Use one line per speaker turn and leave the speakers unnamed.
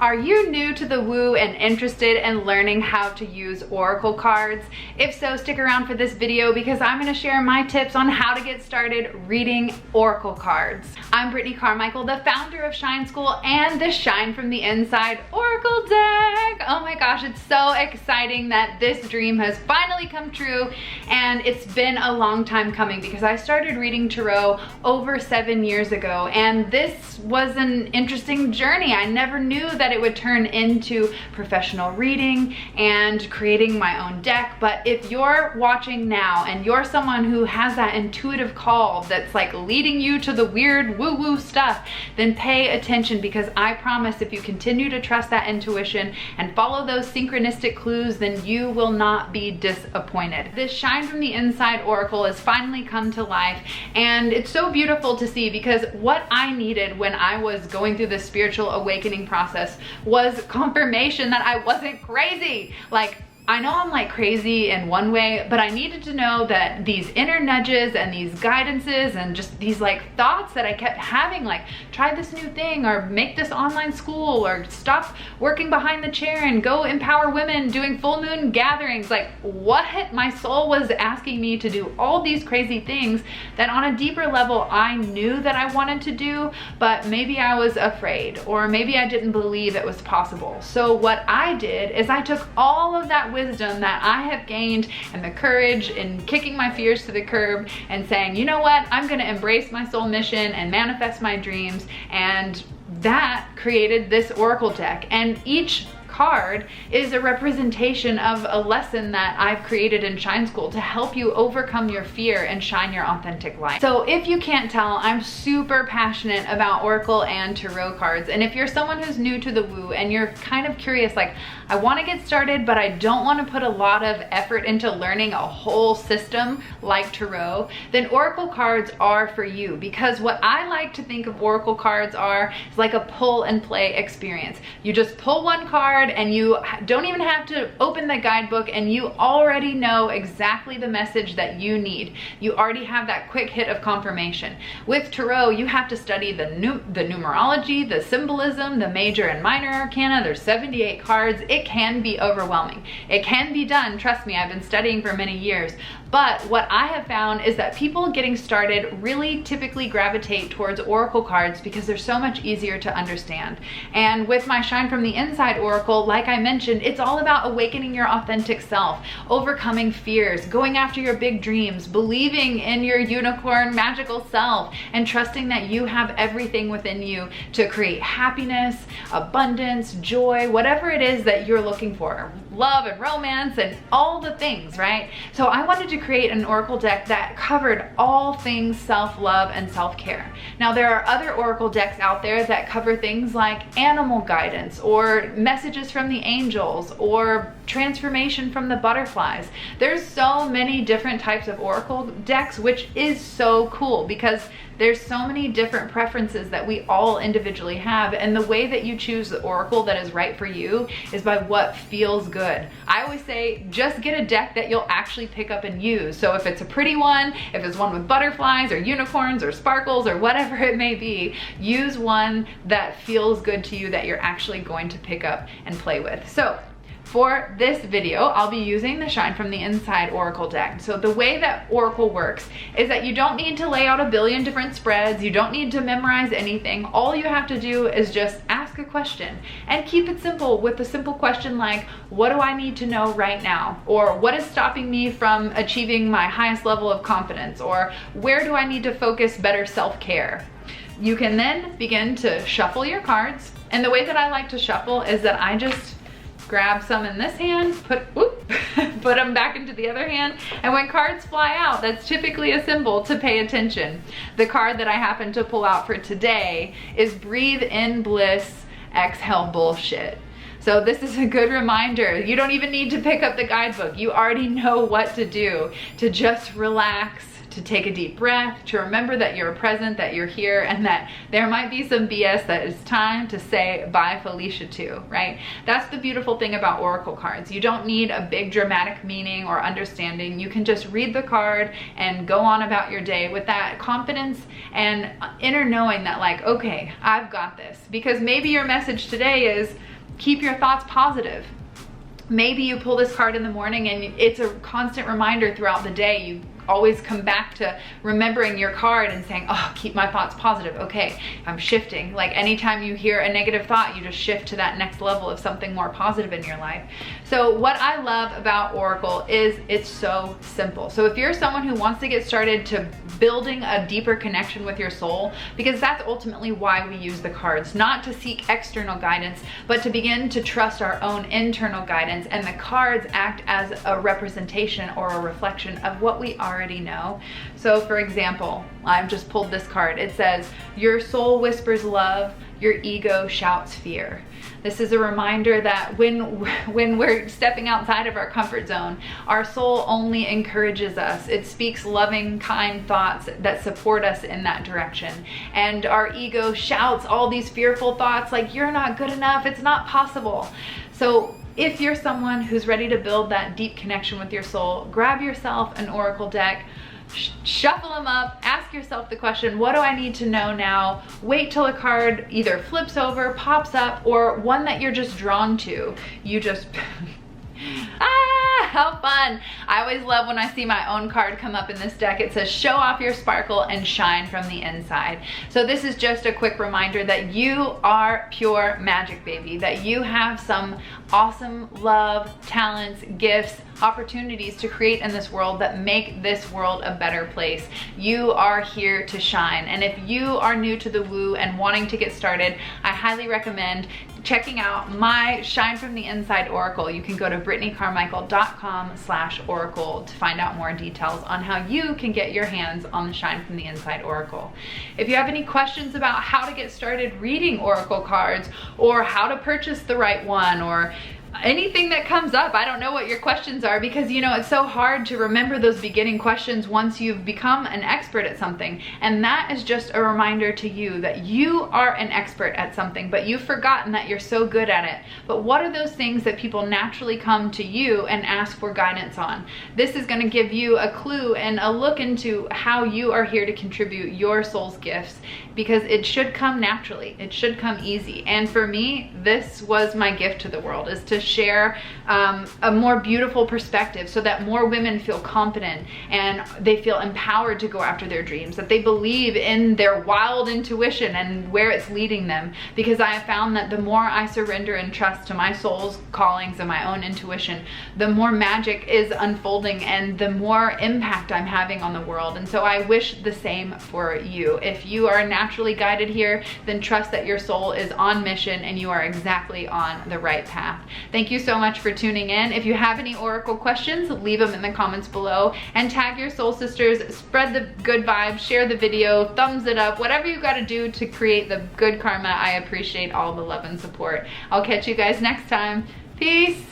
Are you new to the woo and interested in learning how to use oracle cards? If so, stick around for this video because I'm going to share my tips on how to get started reading oracle cards. I'm Brittney Carmichael, the founder of Shine School and the Shine from the Inside oracle deck. Oh my gosh, it's so exciting that this dream has finally come true, and it's been a long time coming because I started reading tarot over 7 years ago, and this was an interesting journey. I never knew that it would turn into professional reading and creating my own deck. But if you're watching now and you're someone who has that intuitive call that's like leading you to the weird woo-woo stuff, then pay attention, because I promise if you continue to trust that intuition and follow those synchronistic clues, then you will not be disappointed. This Shine from the Inside oracle has finally come to life, and it's so beautiful to see because what I needed when I was going through this spiritual awakening process was confirmation that I wasn't crazy. Like, I know I'm like crazy in one way, but I needed to know that these inner nudges and these guidances and just these like thoughts that I kept having, like try this new thing or make this online school or stop working behind the chair and go empower women doing full moon gatherings. Like, what my soul was asking me to do all these crazy things that on a deeper level I knew that I wanted to do, but maybe I was afraid or maybe I didn't believe it was possible. So what I did is I took all of that wisdom that I have gained and the courage in kicking my fears to the curb and saying, you know what, I'm gonna embrace my soul mission and manifest my dreams. And that created this oracle deck, and each card is a representation of a lesson that I've created in Shine School to help you overcome your fear and shine your authentic light. So if you can't tell, I'm super passionate about oracle and tarot cards. And if you're someone who's new to the woo and you're kind of curious, like, I want to get started, but I don't want to put a lot of effort into learning a whole system like tarot, then oracle cards are for you. Because what I like to think of oracle cards is like a pull and play experience. You just pull one card and you don't even have to open the guidebook, and you already know exactly the message that you need. You already have that quick hit of confirmation. With tarot, you have to study the numerology, the symbolism, the major and minor arcana. There's 78 cards. It can be overwhelming. It can be done. Trust me, I've been studying for many years. But what I have found is that people getting started really typically gravitate towards oracle cards because they're so much easier to understand. And with my Shine from the Inside oracle, like I mentioned, it's all about awakening your authentic self, overcoming fears, going after your big dreams, believing in your unicorn magical self, and trusting that you have everything within you to create happiness, abundance, joy, whatever it is that you're looking for, love and romance and all the things, right? So I wanted to create an oracle deck that covered all things self-love and self-care. Now, there are other oracle decks out there that cover things like animal guidance or messages from the angels or transformation from the butterflies. There's so many different types of oracle decks, which is so cool because there's so many different preferences that we all individually have, and the way that you choose the oracle that is right for you is by what feels good. I always say just get a deck that you'll actually pick up and use. So if it's a pretty one, if it's one with butterflies or unicorns or sparkles or whatever it may be, use one that feels good to you that you're actually going to pick up and play with. So for this video, I'll be using the Shine from the Inside oracle deck. So the way that oracle works is that you don't need to lay out a billion different spreads. You don't need to memorize anything. All you have to do is just ask a question and keep it simple with a simple question like, what do I need to know right now? Or what is stopping me from achieving my highest level of confidence? Or where do I need to focus better self-care? You can then begin to shuffle your cards. And the way that I like to shuffle is that I just grab some in this hand, put them back into the other hand, and when cards fly out, that's typically a symbol to pay attention. The card that I happen to pull out for today is Breathe in Bliss, Exhale Bullshit. So this is a good reminder. You don't even need to pick up the guidebook. You already know what to do, to just relax, to take a deep breath, to remember that you're present, that you're here, and that there might be some BS that it's time to say bye Felicia to, right? That's the beautiful thing about oracle cards. You don't need a big dramatic meaning or understanding. You can just read the card and go on about your day with that confidence and inner knowing that like, okay, I've got this. Because maybe your message today is, keep your thoughts positive. Maybe you pull this card in the morning and it's a constant reminder throughout the day. You always come back to remembering your card and saying, oh, keep my thoughts positive. Okay, I'm shifting. Like anytime you hear a negative thought, you just shift to that next level of something more positive in your life. So what I love about Oracle is it's so simple. So if you're someone who wants to get started to building a deeper connection with your soul, because that's ultimately why we use the cards, not to seek external guidance, but to begin to trust our own internal guidance, and the cards act as a representation or a reflection of what we already know. So for example, I've just pulled this card. It says, your soul whispers love, your ego shouts fear. This is a reminder that when we're stepping outside of our comfort zone, our soul only encourages us. It speaks loving, kind thoughts that support us in that direction. And our ego shouts all these fearful thoughts like, you're not good enough, it's not possible. So if you're someone who's ready to build that deep connection with your soul, grab yourself an Oracle deck, shuffle them up, ask yourself the question, what do I need to know now? Wait till a card either flips over, pops up, or one that you're just drawn to. You just, how fun. I always love when I see my own card come up in this deck. It says, show off your sparkle and shine from the inside. So this is just a quick reminder that you are pure magic, baby, that you have some awesome love, talents, gifts, opportunities to create in this world that make this world a better place. You are here to shine. And if you are new to the woo and wanting to get started, I highly recommend checking out my Shine from the Inside Oracle. You can go to brittneycarmichael.com/oracle to find out more details on how you can get your hands on the Shine from the Inside Oracle. If you have any questions about how to get started reading Oracle cards, or how to purchase the right one, or anything that comes up, I don't know what your questions are, because you know, it's so hard to remember those beginning questions once you've become an expert at something. And that is just a reminder to you that you are an expert at something, but you've forgotten that you're so good at it. But what are those things that people naturally come to you and ask for guidance on? This is going to give you a clue and a look into how you are here to contribute your soul's gifts, because it should come naturally. It should come easy. And for me, this was my gift to the world, is to share a more beautiful perspective so that more women feel confident and they feel empowered to go after their dreams, that they believe in their wild intuition and where it's leading them. Because I have found that the more I surrender and trust to my soul's callings and my own intuition, the more magic is unfolding and the more impact I'm having on the world. And so I wish the same for you. If you are naturally guided here, then trust that your soul is on mission and you are exactly on the right path. Thank you so much for tuning in. If you have any Oracle questions, leave them in the comments below, and tag your soul sisters, spread the good vibes, share the video, thumbs it up, whatever you got to do to create the good karma. I appreciate all the love and support. I'll catch you guys next time. Peace.